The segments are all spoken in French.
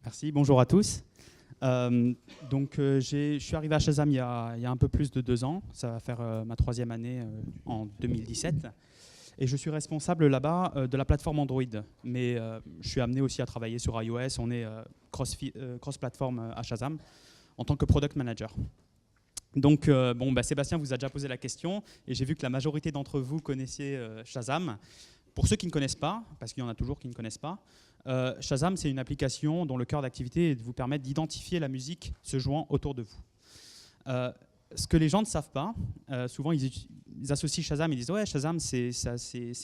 Merci, bonjour à tous. Je suis arrivé à Shazam il y a un peu plus de 2 ans. Ça va faire ma 3e année en 2017. Et je suis responsable là-bas de la plateforme Android. Mais je suis amené aussi à travailler sur iOS. On est cross-platform à Shazam en tant que product manager. Donc, Sébastien vous a déjà posé la question et j'ai vu que la majorité d'entre vous connaissiez Shazam. Pour ceux qui ne connaissent pas, parce qu'il y en a toujours qui ne connaissent pas, Shazam, c'est une application dont le cœur d'activité est de vous permettre d'identifier la musique se jouant autour de vous. Ce que les gens ne savent pas, souvent ils associent Shazam, ils disent « Ouais, Shazam, c'est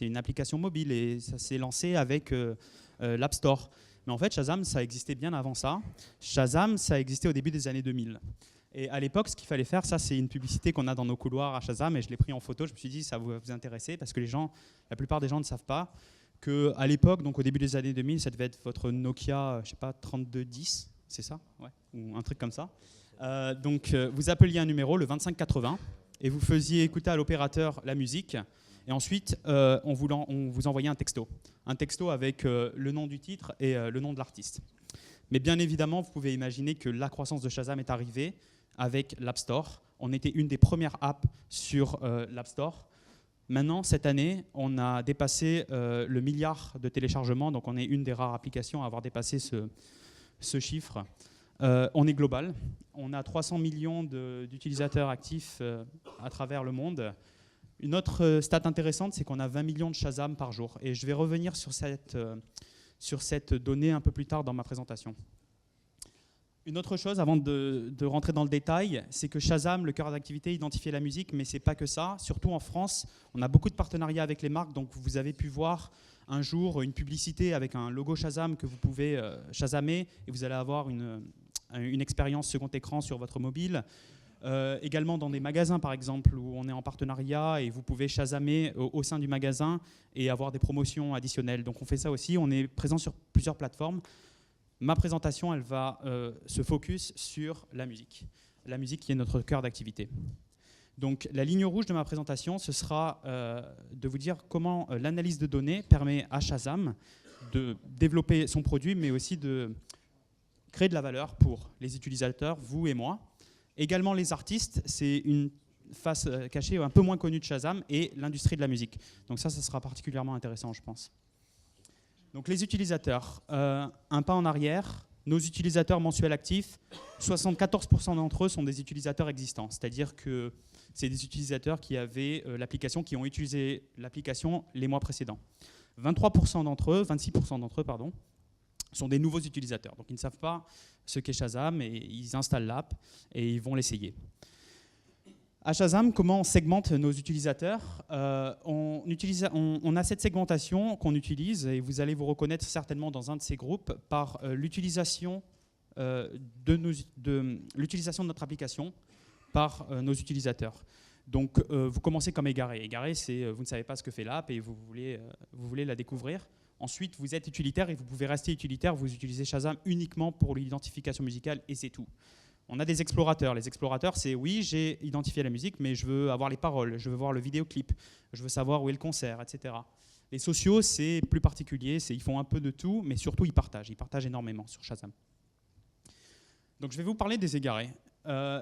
une application mobile et ça s'est lancé avec l'App Store. » Mais en fait, Shazam, ça existait bien avant ça. Shazam, ça existait au début des années 2000. Et à l'époque, ce qu'il fallait faire, ça c'est une publicité qu'on a dans nos couloirs à Shazam, et je l'ai pris en photo, je me suis dit ça va vous intéresser, parce que la plupart des gens ne savent pas qu'à l'époque, donc au début des années 2000, ça devait être votre Nokia, je sais pas, 3210, c'est ça, ouais, ou un truc comme ça. Vous appeliez un numéro, le 2580, et vous faisiez écouter à l'opérateur la musique, et ensuite on vous envoyait un texto avec le nom du titre et le nom de l'artiste. Mais bien évidemment, vous pouvez imaginer que la croissance de Shazam est arrivée avec l'App Store. On était une des premières apps sur l'App Store. Maintenant, cette année, on a dépassé le milliard de téléchargements, donc on est une des rares applications à avoir dépassé ce chiffre. On est global, on a 300 millions d'utilisateurs actifs à travers le monde. Une autre stat intéressante, c'est qu'on a 20 millions de Shazam par jour. Et je vais revenir sur cette donnée un peu plus tard dans ma présentation. Une autre chose, avant de rentrer dans le détail, c'est que Shazam, le cœur d'activité, identifier la musique, mais ce n'est pas que ça. Surtout en France, on a beaucoup de partenariats avec les marques, donc vous avez pu voir un jour une publicité avec un logo Shazam que vous pouvez Shazamer, et vous allez avoir une expérience second écran sur votre mobile. Également dans des magasins, par exemple, où on est en partenariat et vous pouvez Shazamer au sein du magasin et avoir des promotions additionnelles. Donc on fait ça aussi, on est présent sur plusieurs plateformes. Ma présentation, elle va se focus sur la musique qui est notre cœur d'activité. Donc la ligne rouge de ma présentation, ce sera de vous dire comment l'analyse de données permet à Shazam de développer son produit, mais aussi de créer de la valeur pour les utilisateurs, vous et moi. Également les artistes, c'est une face cachée un peu moins connue de Shazam, et l'industrie de la musique. Donc ça sera particulièrement intéressant, je pense. Donc les utilisateurs, un pas en arrière, nos utilisateurs mensuels actifs, 74% d'entre eux sont des utilisateurs existants, c'est-à-dire que c'est des utilisateurs qui avaient l'application, qui ont utilisé l'application les mois précédents. 26% d'entre eux, sont des nouveaux utilisateurs. Donc ils ne savent pas ce qu'est Shazam et ils installent l'app et ils vont l'essayer. À Shazam, comment on segmente nos utilisateurs ? On a cette segmentation qu'on utilise, et vous allez vous reconnaître certainement dans un de ces groupes, par l'utilisation de notre application par nos utilisateurs. Donc vous commencez comme égaré. Égaré, c'est vous ne savez pas ce que fait l'app et vous voulez la découvrir. Ensuite, vous êtes utilitaire et vous pouvez rester utilitaire. Vous utilisez Shazam uniquement pour l'identification musicale et c'est tout. On a des explorateurs. Les explorateurs, c'est oui, j'ai identifié la musique, mais je veux avoir les paroles, je veux voir le vidéoclip, je veux savoir où est le concert, etc. Les sociaux, c'est plus particulier, ils font un peu de tout, mais surtout ils partagent énormément sur Shazam. Donc je vais vous parler des égarés.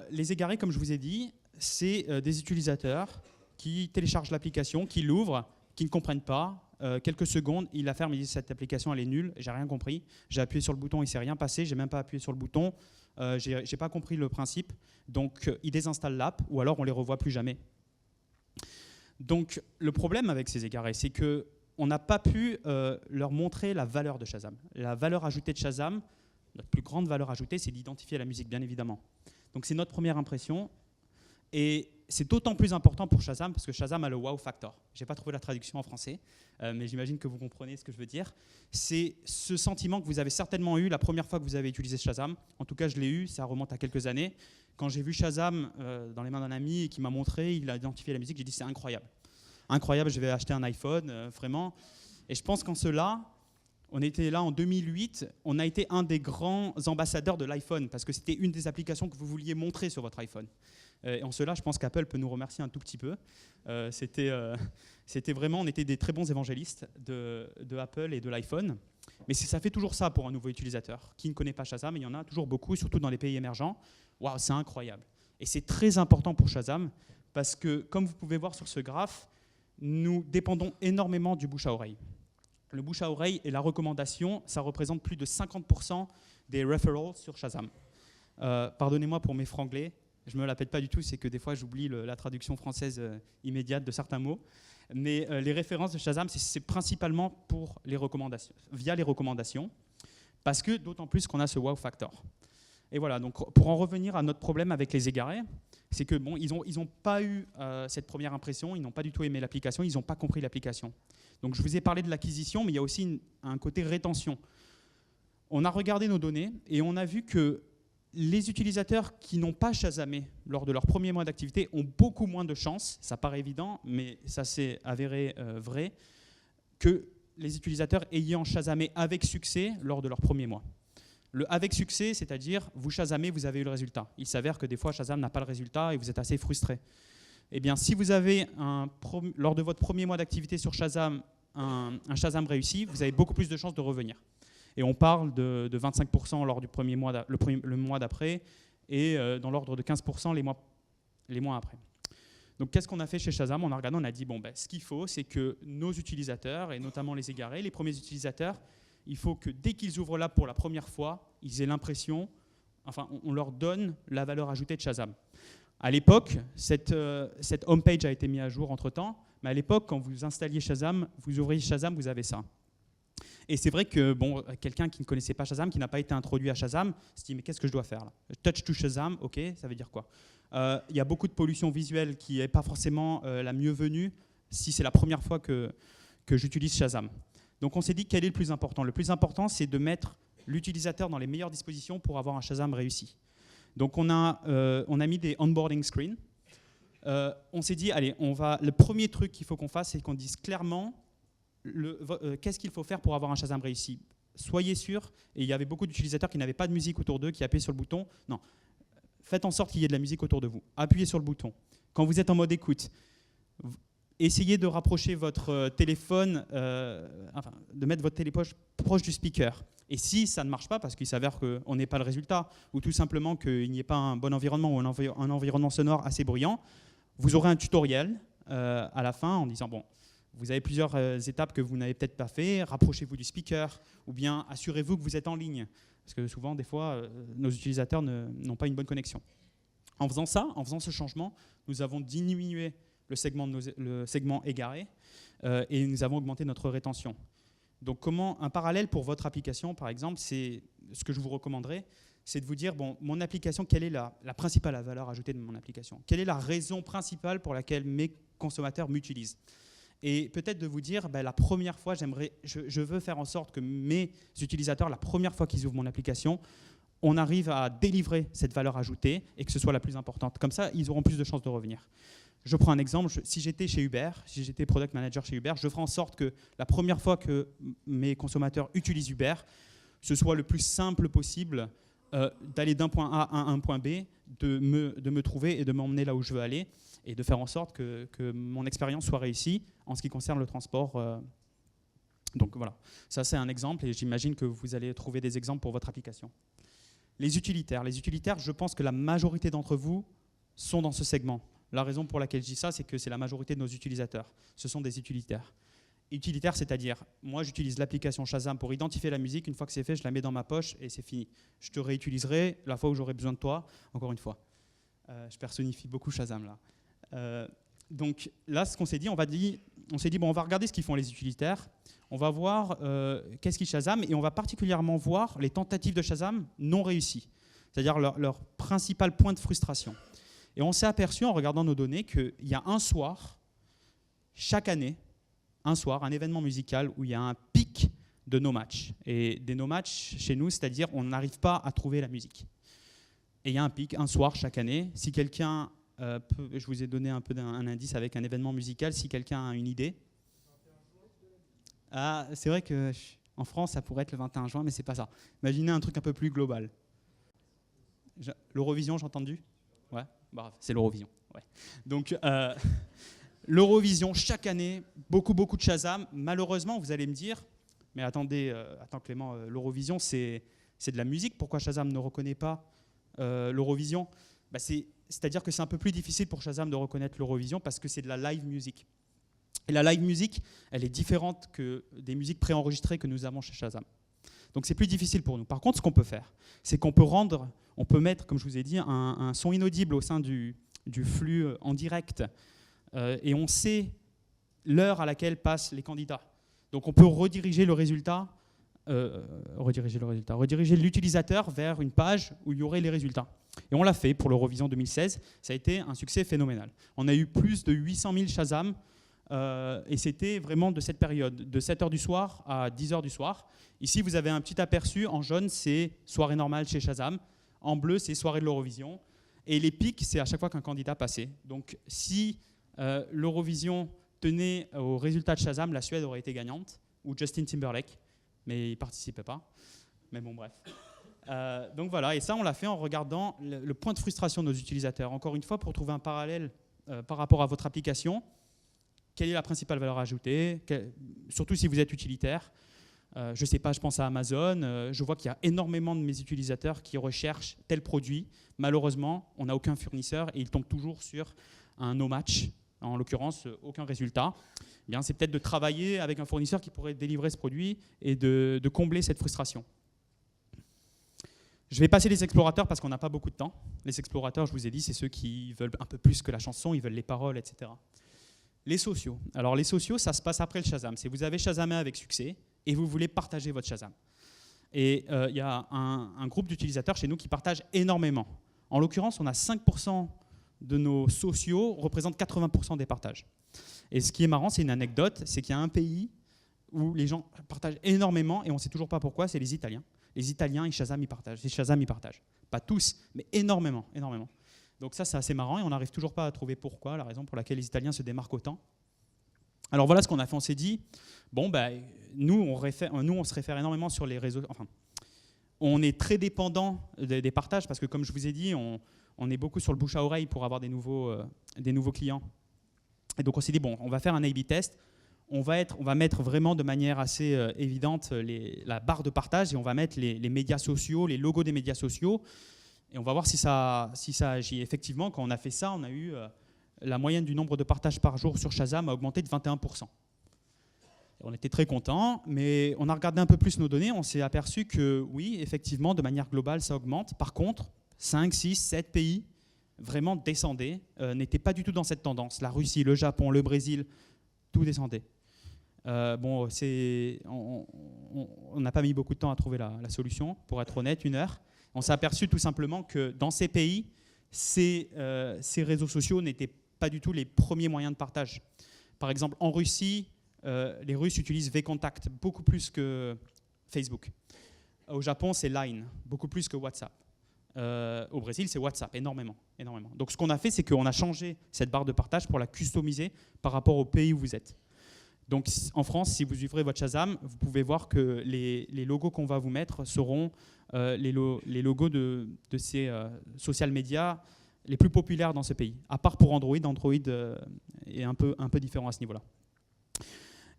Les égarés, comme je vous ai dit, c'est des utilisateurs qui téléchargent l'application, qui l'ouvrent, qui ne comprennent pas. Quelques secondes, ils la ferment, ils disent cette application elle est nulle, j'ai rien compris, j'ai appuyé sur le bouton, il ne s'est rien passé, j'ai même pas appuyé sur le bouton, j'ai pas compris le principe, donc ils désinstallent l'app ou alors on les revoit plus jamais. Donc le problème avec ces égarés, c'est qu'on n'a pas pu leur montrer la valeur de Shazam. La valeur ajoutée de Shazam, notre plus grande valeur ajoutée, c'est d'identifier la musique, bien évidemment. Donc c'est notre première impression. Et c'est d'autant plus important pour Shazam parce que Shazam a le wow factor. Je n'ai pas trouvé la traduction en français, mais j'imagine que vous comprenez ce que je veux dire. C'est ce sentiment que vous avez certainement eu la première fois que vous avez utilisé Shazam. En tout cas, je l'ai eu, ça remonte à quelques années. Quand j'ai vu Shazam dans les mains d'un ami et qui m'a montré, il a identifié la musique, j'ai dit c'est incroyable. Incroyable, je vais acheter un iPhone, vraiment. Et je pense qu'en cela, on était là en 2008, on a été un des grands ambassadeurs de l'iPhone parce que c'était une des applications que vous vouliez montrer sur votre iPhone. Et en cela, je pense qu'Apple peut nous remercier un tout petit peu. C'était vraiment, on était des très bons évangélistes de Apple et de l'iPhone. Mais ça fait toujours ça pour un nouveau utilisateur qui ne connaît pas Shazam. Il y en a toujours beaucoup, surtout dans les pays émergents. Waouh, c'est incroyable. Et c'est très important pour Shazam parce que, comme vous pouvez voir sur ce graphe, nous dépendons énormément du bouche à oreille. Le bouche à oreille et la recommandation, ça représente plus de 50% des referrals sur Shazam. Pardonnez-moi pour mes franglais, je ne me la pète pas du tout, c'est que des fois j'oublie la traduction française immédiate de certains mots. Mais les références de Shazam, c'est principalement pour les recommandations, via les recommandations, parce que d'autant plus qu'on a ce wow factor. Et voilà, donc pour en revenir à notre problème avec les égarés, c'est que bon, ils ont pas eu cette première impression, ils n'ont pas du tout aimé l'application, ils n'ont pas compris l'application. Donc je vous ai parlé de l'acquisition, mais il y a aussi un côté rétention. On a regardé nos données et on a vu que les utilisateurs qui n'ont pas Shazamé lors de leur premier mois d'activité ont beaucoup moins de chances, ça paraît évident, mais ça s'est avéré vrai, que les utilisateurs ayant Shazamé avec succès lors de leur premier mois. Le avec succès, c'est-à-dire vous Shazamez, vous avez eu le résultat. Il s'avère que des fois Shazam n'a pas le résultat et vous êtes assez frustré. Eh bien, si vous avez lors de votre premier mois d'activité sur Shazam un Shazam réussi, vous avez beaucoup plus de chances de revenir. Et on parle de 25% lors du premier mois, le mois d'après, et dans l'ordre de 15% les mois après. Donc qu'est-ce qu'on a fait chez Shazam? On a regardé, on a dit, bon, ben, ce qu'il faut, c'est que nos utilisateurs, et notamment les égarés, les premiers utilisateurs, il faut que dès qu'ils ouvrent l'app pour la première fois, ils aient l'impression, enfin, on leur donne la valeur ajoutée de Shazam. À l'époque, cette homepage a été mise à jour entre-temps, mais à l'époque, quand vous installiez Shazam, vous ouvriez Shazam, vous avez ça. Et c'est vrai que bon, quelqu'un qui ne connaissait pas Shazam, qui n'a pas été introduit à Shazam, se dit mais qu'est-ce que je dois faire là? Touch to Shazam, ok, ça veut dire quoi? Il y a beaucoup de pollution visuelle qui n'est pas forcément la mieux venue si c'est la première fois que j'utilise Shazam. Donc on s'est dit quel est le plus important? Le plus important, c'est de mettre l'utilisateur dans les meilleures dispositions pour avoir un Shazam réussi. Donc on a mis des onboarding screens. On s'est dit, allez, le premier truc qu'il faut qu'on fasse, c'est qu'on dise clairement qu'est-ce qu'il faut faire pour avoir un Shazam réussi. Soyez sûr, et il y avait beaucoup d'utilisateurs qui n'avaient pas de musique autour d'eux, qui appuyaient sur le bouton. Non, faites en sorte qu'il y ait de la musique autour de vous. Appuyez sur le bouton. Quand vous êtes en mode écoute, essayez de rapprocher votre téléphone, de mettre votre téléphone proche du speaker. Et si ça ne marche pas, parce qu'il s'avère qu'on n'ait pas le résultat, ou tout simplement qu'il n'y ait pas un bon environnement ou un environnement sonore assez bruyant, vous aurez un tutoriel à la fin en disant, bon, vous avez plusieurs étapes que vous n'avez peut-être pas fait, rapprochez-vous du speaker, ou bien assurez-vous que vous êtes en ligne. Parce que souvent, des fois, nos utilisateurs n'ont pas une bonne connexion. En faisant ça, en faisant ce changement, nous avons diminué le segment égaré et nous avons augmenté notre rétention. Donc un parallèle pour votre application, par exemple, c'est ce que je vous recommanderais, c'est de vous dire, bon, mon application, quelle est la principale valeur ajoutée de mon application? Quelle est la raison principale pour laquelle mes consommateurs m'utilisent? Et peut-être de vous dire, ben, la première fois, je veux faire en sorte que mes utilisateurs, la première fois qu'ils ouvrent mon application, on arrive à délivrer cette valeur ajoutée et que ce soit la plus importante. Comme ça, ils auront plus de chances de revenir. Je prends un exemple, si j'étais chez Uber, si j'étais product manager chez Uber, je ferai en sorte que la première fois que mes consommateurs utilisent Uber, ce soit le plus simple possible d'aller d'un point A à un point B, de me trouver et de m'emmener là où je veux aller et de faire en sorte que mon expérience soit réussie en ce qui concerne le transport. Donc voilà, ça c'est un exemple et j'imagine que vous allez trouver des exemples pour votre application. Les utilitaires, je pense que la majorité d'entre vous sont dans ce segment. La raison pour laquelle je dis ça, c'est que c'est la majorité de nos utilisateurs. Ce sont des utilitaires. Utilitaire, c'est-à-dire, moi j'utilise l'application Shazam pour identifier la musique, une fois que c'est fait, je la mets dans ma poche et c'est fini. Je te réutiliserai la fois où j'aurai besoin de toi, encore une fois. Je personnifie beaucoup Shazam là. Donc là, ce qu'on s'est dit, on s'est dit, bon, on va regarder ce qu'ils font les utilitaires, on va voir qu'est-ce qu'ils Shazam et on va particulièrement voir les tentatives de Shazam non réussies, c'est-à-dire leur principal point de frustration. Et on s'est aperçu en regardant nos données qu'il y a un soir, chaque année, un événement musical où il y a un pic de no-match. Et des no-match chez nous, c'est-à-dire on n'arrive pas à trouver la musique. Et il y a un pic, un soir chaque année. Si quelqu'un, je vous ai donné un peu un indice avec un événement musical, si quelqu'un a une idée. Ah, c'est vrai qu'en France, ça pourrait être le 21 juin, mais c'est pas ça. Imaginez un truc un peu plus global. L'Eurovision, j'ai entendu? Ouais. Bref, c'est l'Eurovision. Ouais. Donc, l'Eurovision, chaque année, beaucoup de Shazam. Malheureusement, vous allez me dire, mais attendez, attends Clément, l'Eurovision, c'est de la musique. Pourquoi Shazam ne reconnaît pas l'Eurovision? C'est-à-dire que c'est un peu plus difficile pour Shazam de reconnaître l'Eurovision parce que c'est de la live music. Et la live music, elle est différente que des musiques préenregistrées que nous avons chez Shazam. Donc c'est plus difficile pour nous. Par contre, ce qu'on peut faire, c'est qu'on peut mettre, comme je vous ai dit, un son inaudible au sein du flux en direct et on sait l'heure à laquelle passent les candidats. Donc on peut rediriger l'utilisateur vers une page où il y aurait les résultats. Et on l'a fait pour l'Eurovision 2016. Ça a été un succès phénoménal. On a eu plus de 800 000 Shazam et c'était vraiment de cette période, de 7h du soir à 10h du soir. Ici, vous avez un petit aperçu. En jaune, c'est soirée normale chez Shazam. En bleu, c'est soirée de l'Eurovision. Et les pics, c'est à chaque fois qu'un candidat passait. Donc si l'Eurovision tenait au résultat de Shazam, la Suède aurait été gagnante, ou Justin Timberlake, mais il ne participait pas. Mais bon, bref. Donc voilà, et ça, on l'a fait en regardant le point de frustration de nos utilisateurs. Encore une fois, pour trouver un parallèle par rapport à votre application, quelle est la principale valeur ajoutée, surtout si vous êtes utilitaire. Je ne sais pas, je pense à Amazon. Je vois qu'il y a énormément de mes utilisateurs qui recherchent tel produit. Malheureusement, on n'a aucun fournisseur et ils tombent toujours sur un no match. En l'occurrence, aucun résultat. Eh bien, c'est peut-être de travailler avec un fournisseur qui pourrait délivrer ce produit et de combler cette frustration. Je vais passer les explorateurs parce qu'on n'a pas beaucoup de temps. Les explorateurs, je vous ai dit, c'est ceux qui veulent un peu plus que la chanson, ils veulent les paroles, etc. Les sociaux. Alors les sociaux, ça se passe après le Shazam. C'est vous avez Shazamé avec succès et vous voulez partager votre Shazam. Et il y a un groupe d'utilisateurs chez nous qui partagent énormément. En l'occurrence, on a 5% de nos sociaux représentent 80% des partages. Et ce qui est marrant, c'est une anecdote, c'est qu'il y a un pays où les gens partagent énormément et on ne sait toujours pas pourquoi, c'est les Italiens. Les Italiens, ils Shazam, ils partagent. Les Shazam, ils partagent. Pas tous, mais énormément. Donc ça, c'est assez marrant et on n'arrive toujours pas à trouver pourquoi, la raison pour laquelle les Italiens se démarquent autant. Alors voilà ce qu'on a fait, on s'est dit, bon, nous, on se réfère énormément sur les réseaux, enfin, on est très dépendant des partages parce que comme je vous ai dit, on est beaucoup sur le bouche à oreille pour avoir des nouveaux clients. Et donc on s'est dit, bon, on va faire un A/B test, on va mettre vraiment de manière assez évidente la barre de partage et on va mettre les médias sociaux, les logos des médias sociaux et on va voir si ça agit. Effectivement, quand on a fait ça, on a eu la moyenne du nombre de partages par jour sur Shazam a augmenté de 21%. On était très contents, mais on a regardé un peu plus nos données, on s'est aperçu que oui, effectivement, de manière globale, ça augmente. Par contre, 5, 6, 7 pays vraiment descendaient, n'étaient pas du tout dans cette tendance. La Russie, le Japon, le Brésil, tout descendait. On n'a pas mis beaucoup de temps à trouver la solution, pour être honnête, 1 heure. On s'est aperçu tout simplement que dans ces pays, ces réseaux sociaux n'étaient pas du tout les premiers moyens de partage. Par exemple, en Russie, les Russes utilisent VKontakte beaucoup plus que Facebook. Au Japon, c'est Line, beaucoup plus que WhatsApp. Au Brésil, c'est WhatsApp, énormément. Donc ce qu'on a fait, c'est qu'on a changé cette barre de partage pour la customiser par rapport au pays où vous êtes. Donc en France, si vous ouvrez votre Shazam, vous pouvez voir que les logos qu'on va vous mettre seront les logos de ces social media les plus populaires dans ce pays. À part pour Android, Android est un peu différent à ce niveau-là.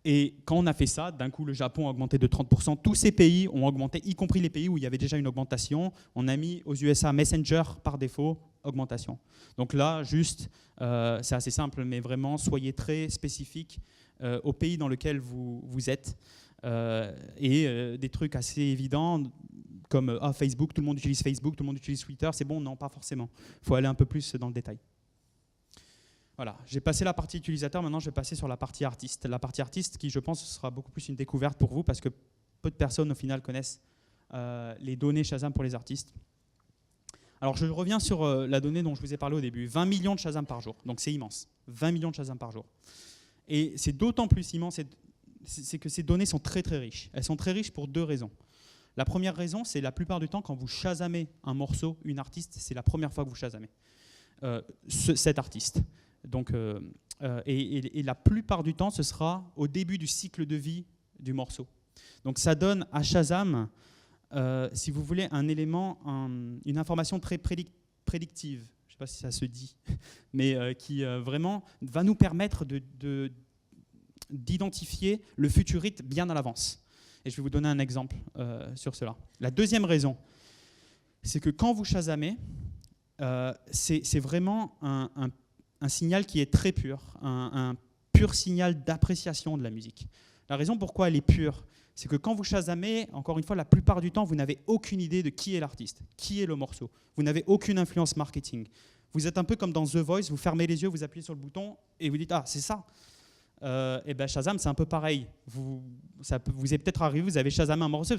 Et quand on a fait ça, d'un coup, le Japon a augmenté de 30%. Tous ces pays ont augmenté, y compris les pays où il y avait déjà une augmentation. On a mis aux USA Messenger par défaut, augmentation. Donc là, juste, c'est assez simple, mais vraiment, soyez très spécifique au pays dans lequel vous êtes. Des trucs assez évidents, comme Facebook, tout le monde utilise Facebook, tout le monde utilise Twitter, c'est bon? Non, pas forcément. Il faut aller un peu plus dans le détail. Voilà, j'ai passé la partie utilisateur, maintenant je vais passer sur la partie artiste. La partie artiste qui, je pense, sera beaucoup plus une découverte pour vous parce que peu de personnes, au final, connaissent les données Shazam pour les artistes. Alors, je reviens sur la donnée dont je vous ai parlé au début. 20 millions de Shazam par jour, donc c'est immense. 20 millions de Shazam par jour. Et c'est d'autant plus immense, c'est que ces données sont très très riches. Elles sont très riches pour 2 raisons. La première raison, c'est la plupart du temps, quand vous Shazamez un morceau, une artiste, c'est la première fois que vous Shazamez cet artiste. Donc, et la plupart du temps, ce sera au début du cycle de vie du morceau. Donc ça donne à Shazam, si vous voulez, un élément, une information très prédictive. Je ne sais pas si ça se dit, mais qui vraiment va nous permettre d'identifier le futur hit bien à l'avance. Et je vais vous donner un exemple sur cela. La deuxième raison, c'est que quand vous chasamez, c'est vraiment un signal qui est très pur, un pur signal d'appréciation de la musique. La raison pourquoi elle est pure, c'est que quand vous chasamez, encore une fois, la plupart du temps, vous n'avez aucune idée de qui est l'artiste, qui est le morceau. Vous n'avez aucune influence marketing. Vous êtes un peu comme dans The Voice, vous fermez les yeux, vous appuyez sur le bouton et vous dites « Ah, c'est ça !» Et ben Shazam, c'est un peu pareil. Vous est peut-être arrivé, vous avez Shazamé un morceau.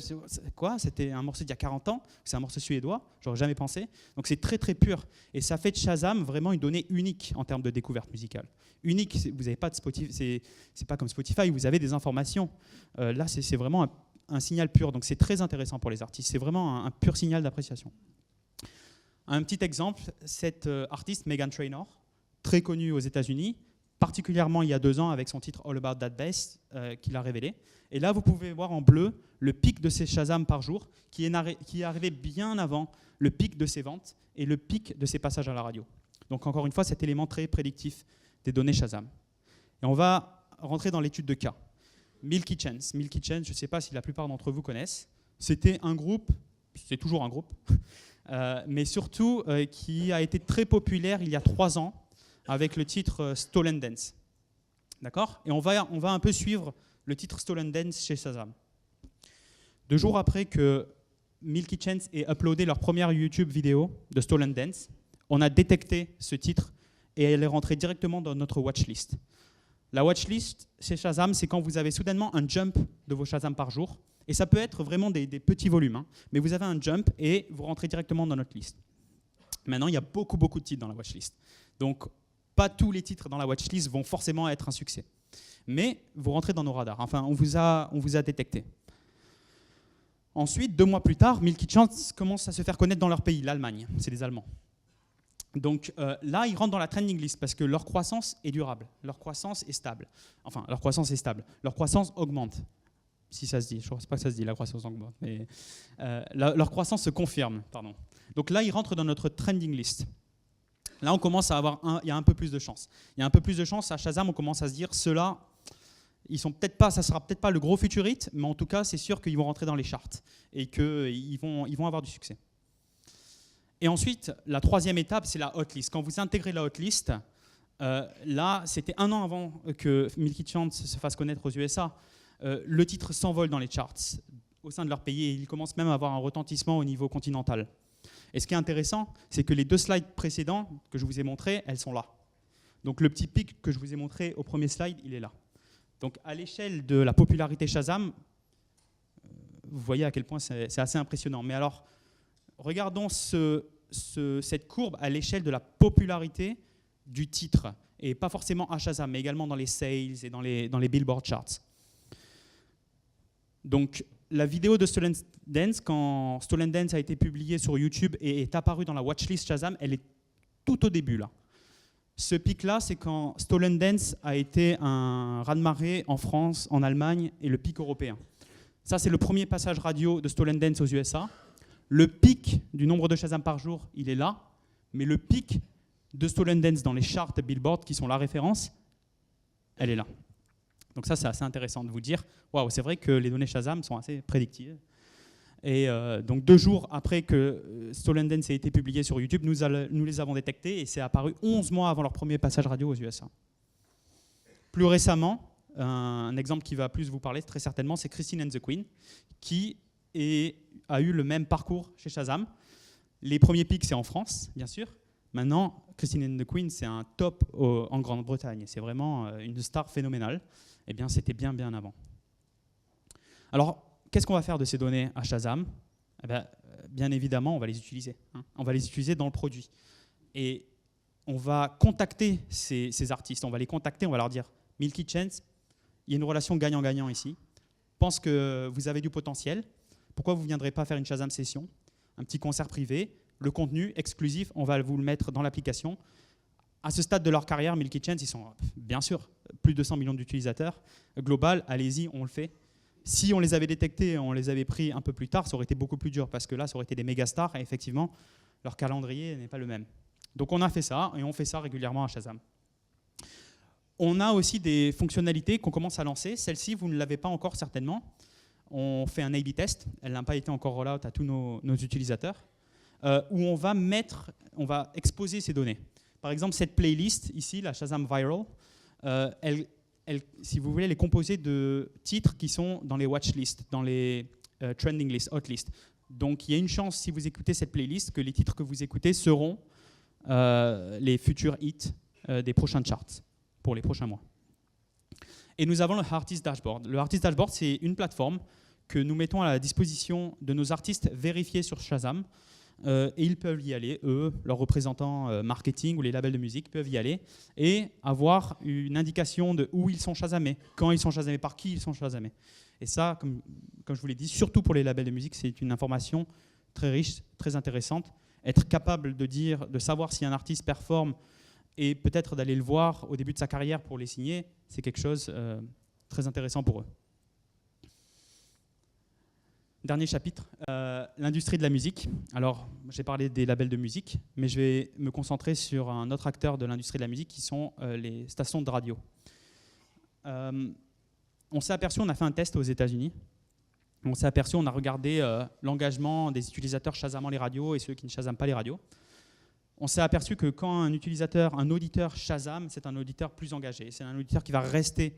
Quoi ? C'était un morceau d'il y a 40 ans. C'est un morceau suédois. J'aurais jamais pensé. Donc c'est très très pur. Et ça fait de Shazam vraiment une donnée unique en termes de découverte musicale. Unique. Vous n'avez pas de Spotify. C'est pas comme Spotify. Vous avez des informations. Là, c'est vraiment un signal pur. Donc c'est très intéressant pour les artistes. C'est vraiment un pur signal d'appréciation. Un petit exemple. Cette artiste Meghan Trainor, très connue aux États-Unis, particulièrement il y a 2 ans avec son titre All About That Bass qu'il a révélé. Et là, vous pouvez voir en bleu le pic de ses Shazam par jour qui est arrivé bien avant le pic de ses ventes et le pic de ses passages à la radio. Donc encore une fois, cet élément très prédictif des données Shazam. Et on va rentrer dans l'étude de cas. Milky Chance. Milky Chance, je ne sais pas si la plupart d'entre vous connaissent. C'était un groupe, c'est toujours un groupe, mais surtout qui a été très populaire il y a 3 ans avec le titre Stolen Dance. D'accord ? Et on va un peu suivre le titre Stolen Dance chez Shazam. 2 jours après que Milky Chance ait uploadé leur première YouTube vidéo de Stolen Dance, on a détecté ce titre et elle est rentrée directement dans notre watchlist. La watchlist chez Shazam, c'est quand vous avez soudainement un jump de vos Shazam par jour. Et ça peut être vraiment des petits volumes, hein, mais vous avez un jump et vous rentrez directement dans notre liste. Maintenant, il y a beaucoup de titres dans la watchlist. Donc, pas tous les titres dans la watchlist vont forcément être un succès. Mais vous rentrez dans nos radars. Enfin, on vous a détecté. Ensuite, 2 mois plus tard, Milky Chance commence à se faire connaître dans leur pays, l'Allemagne. C'est des Allemands. Donc là, ils rentrent dans la trending list parce que leur croissance est durable. Leur croissance est stable. Enfin, leur croissance est stable. Leur croissance augmente. Si ça se dit. Je ne pense pas que ça se dit, la croissance augmente. Mais leur croissance se confirme. Pardon. Donc là, ils rentrent dans notre trending list. Là, on commence à avoir il y a un peu plus de chance. Il y a un peu plus de chance. À Shazam, on commence à se dire, ceux-là, ça ne sera peut-être pas le gros futur hit, mais en tout cas, c'est sûr qu'ils vont rentrer dans les charts et qu'ils vont avoir du succès. Et ensuite, la 3e étape, c'est la hotlist. Quand vous intégrez la hotlist, là, c'était 1 an avant que Milky Chance se fasse connaître aux USA. Le titre s'envole dans les charts au sein de leur pays et il commence même à avoir un retentissement au niveau continental. Et ce qui est intéressant, c'est que les 2 slides précédents que je vous ai montrés, elles sont là. Donc le petit pic que je vous ai montré au premier slide, il est là. Donc à l'échelle de la popularité Shazam, vous voyez à quel point c'est assez impressionnant. Mais alors, regardons cette courbe à l'échelle de la popularité du titre. Et pas forcément à Shazam, mais également dans les sales et dans les Billboard charts. Donc, la vidéo de Stolen Dance, quand Stolen Dance a été publiée sur YouTube et est apparue dans la watchlist Shazam, elle est tout au début là. Ce pic-là, c'est quand Stolen Dance a été un raz-de-marée en France, en Allemagne et le pic européen. Ça, c'est le premier passage radio de Stolen Dance aux USA. Le pic du nombre de Shazam par jour, il est là, mais le pic de Stolen Dance dans les charts Billboard, qui sont la référence, elle est là. Donc ça, c'est assez intéressant de vous dire, waouh, c'est vrai que les données Shazam sont assez prédictives. Et donc 2 jours après que Stolen Dance ait été publié sur YouTube, nous les avons détectés et c'est apparu 11 mois avant leur premier passage radio aux USA. Plus récemment, un exemple qui va plus vous parler très certainement, c'est Christine and the Queen, qui a eu le même parcours chez Shazam. Les premiers pics, c'est en France, bien sûr. Maintenant, Christine and the Queen, c'est un top en Grande-Bretagne. C'est vraiment une star phénoménale. Eh bien, c'était bien avant. Alors, qu'est-ce qu'on va faire de ces données à Shazam ? Eh bien évidemment, on va les utiliser. On va les utiliser dans le produit. Et on va contacter ces artistes. On va les contacter, on va leur dire « Milky Chance, il y a une relation gagnant-gagnant ici. Je pense que vous avez du potentiel. Pourquoi vous ne viendrez pas faire une Shazam session ? Un petit concert privé, le contenu exclusif, on va vous le mettre dans l'application. » À ce stade de leur carrière, Milky Chance, ils sont, bien sûr, plus de 100 millions d'utilisateurs. Global, allez-y, on le fait. Si on les avait détectés, on les avait pris un peu plus tard, ça aurait été beaucoup plus dur parce que là, ça aurait été des méga stars et effectivement, leur calendrier n'est pas le même. Donc on a fait ça, et on fait ça régulièrement à Shazam. On a aussi des fonctionnalités qu'on commence à lancer. Celle-ci, vous ne l'avez pas encore certainement. On fait un A/B test. Elle n'a pas été encore rollout à tous nos utilisateurs. Où on va exposer ces données. Par exemple, cette playlist ici, la Shazam Viral, si vous voulez, elle est composée de titres qui sont dans les watch lists, dans les trending lists, hot lists. Donc il y a une chance, si vous écoutez cette playlist, que les titres que vous écoutez seront les futurs hits des prochains charts pour les prochains mois. Et nous avons le Artist Dashboard. Le Artist Dashboard, c'est une plateforme que nous mettons à la disposition de nos artistes vérifiés sur Shazam. Et ils peuvent y aller, eux, leurs représentants marketing ou les labels de musique peuvent y aller et avoir une indication de où ils sont shazamés, quand ils sont shazamés, par qui ils sont shazamés. Et ça, comme je vous l'ai dit, surtout pour les labels de musique, c'est une information très riche, très intéressante. Être capable de savoir si un artiste performe et peut-être d'aller le voir au début de sa carrière pour les signer, c'est quelque chose de très intéressant pour eux. Dernier chapitre, l'industrie de la musique. Alors, j'ai parlé des labels de musique, mais je vais me concentrer sur un autre acteur de l'industrie de la musique qui sont les stations de radio. On s'est aperçu, on a fait un test aux États-Unis. On s'est aperçu, on a regardé l'engagement des utilisateurs shazamant les radios et ceux qui ne shazament pas les radios. On s'est aperçu que quand un auditeur shazam, c'est un auditeur plus engagé. C'est un auditeur qui va rester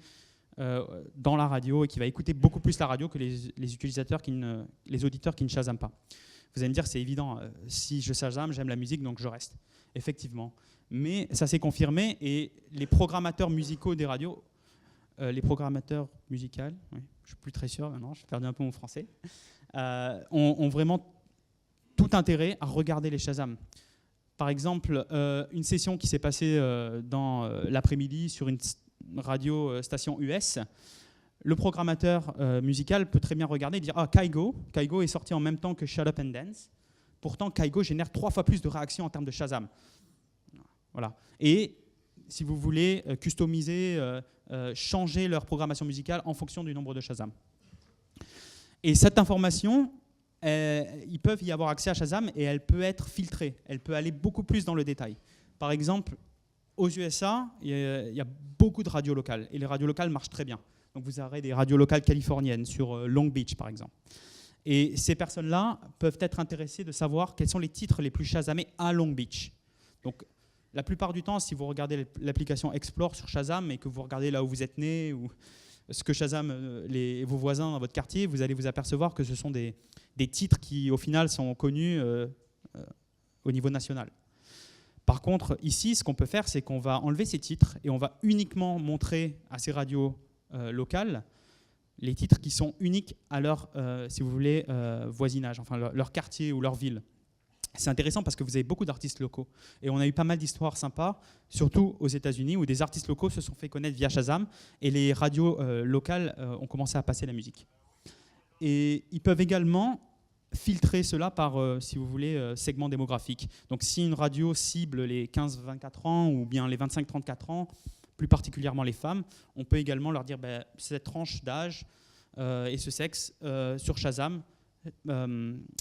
dans la radio et qui va écouter beaucoup plus la radio que les auditeurs qui ne shazament pas. Vous allez me dire, c'est évident, si je shazam, j'aime la musique, donc je reste. Effectivement. Mais ça s'est confirmé et les programmateurs musicaux des radios, les programmateurs musicaux, oui, je ne suis plus très sûr maintenant, j'ai perdu un peu mon français, ont vraiment tout intérêt à regarder les shazams. Par exemple, une session qui s'est passée dans l'après-midi sur une radio station US, le programmateur musical peut très bien regarder et dire « Ah, Kygo est sorti en même temps que Shut Up and Dance. Pourtant, Kygo génère 3 fois plus de réactions en termes de Shazam. » Voilà. Et si vous voulez customiser, changer leur programmation musicale en fonction du nombre de Shazam. Et cette information, ils peuvent y avoir accès à Shazam et elle peut être filtrée. Elle peut aller beaucoup plus dans le détail. Par exemple, aux USA, il y a beaucoup de radios locales et les radios locales marchent très bien. Donc vous aurez des radios locales californiennes sur Long Beach, par exemple. Et ces personnes-là peuvent être intéressées de savoir quels sont les titres les plus shazamés à Long Beach. Donc la plupart du temps, si vous regardez l'application Explore sur Shazam et que vous regardez là où vous êtes né ou ce que Shazam vos voisins dans votre quartier, vous allez vous apercevoir que ce sont des titres qui, au final, sont connus au niveau national. Par contre, ici, ce qu'on peut faire, c'est qu'on va enlever ces titres et on va uniquement montrer à ces radios locales les titres qui sont uniques à leur, si vous voulez, voisinage, enfin leur quartier ou leur ville. C'est intéressant parce que vous avez beaucoup d'artistes locaux. Et on a eu pas mal d'histoires sympas, surtout aux États-Unis, où des artistes locaux se sont fait connaître via Shazam et les radios locales ont commencé à passer la musique. Et ils peuvent également filtrer cela par, si vous voulez, segment démographique. Donc si une radio cible les 15-24 ans ou bien les 25-34 ans, plus particulièrement les femmes, on peut également leur dire cette tranche d'âge et ce sexe sur Shazam,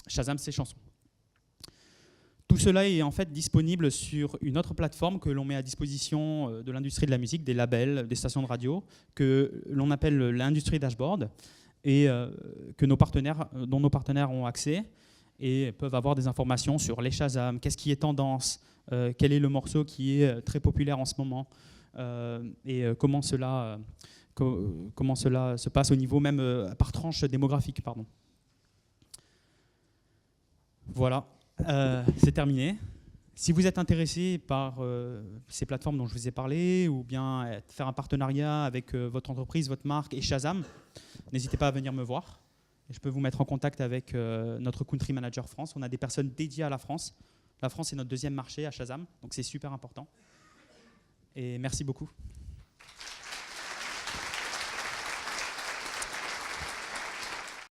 Shazam ces chansons. Tout cela est en fait disponible sur une autre plateforme que l'on met à disposition de l'industrie de la musique, des labels, des stations de radio, que l'on appelle l'industrie dashboard et dont nos partenaires ont accès et peuvent avoir des informations sur les Shazam, qu'est-ce qui est tendance, quel est le morceau qui est très populaire en ce moment et comment cela se passe au niveau même par tranche démographique. Pardon. Voilà. C'est terminé. Si vous êtes intéressé par ces plateformes dont je vous ai parlé ou bien faire un partenariat avec votre entreprise, votre marque et Shazam, n'hésitez pas à venir me voir. Je peux vous mettre en contact avec notre Country Manager France. On a des personnes dédiées à la France. La France est notre deuxième marché à Shazam, donc c'est super important. Et merci beaucoup.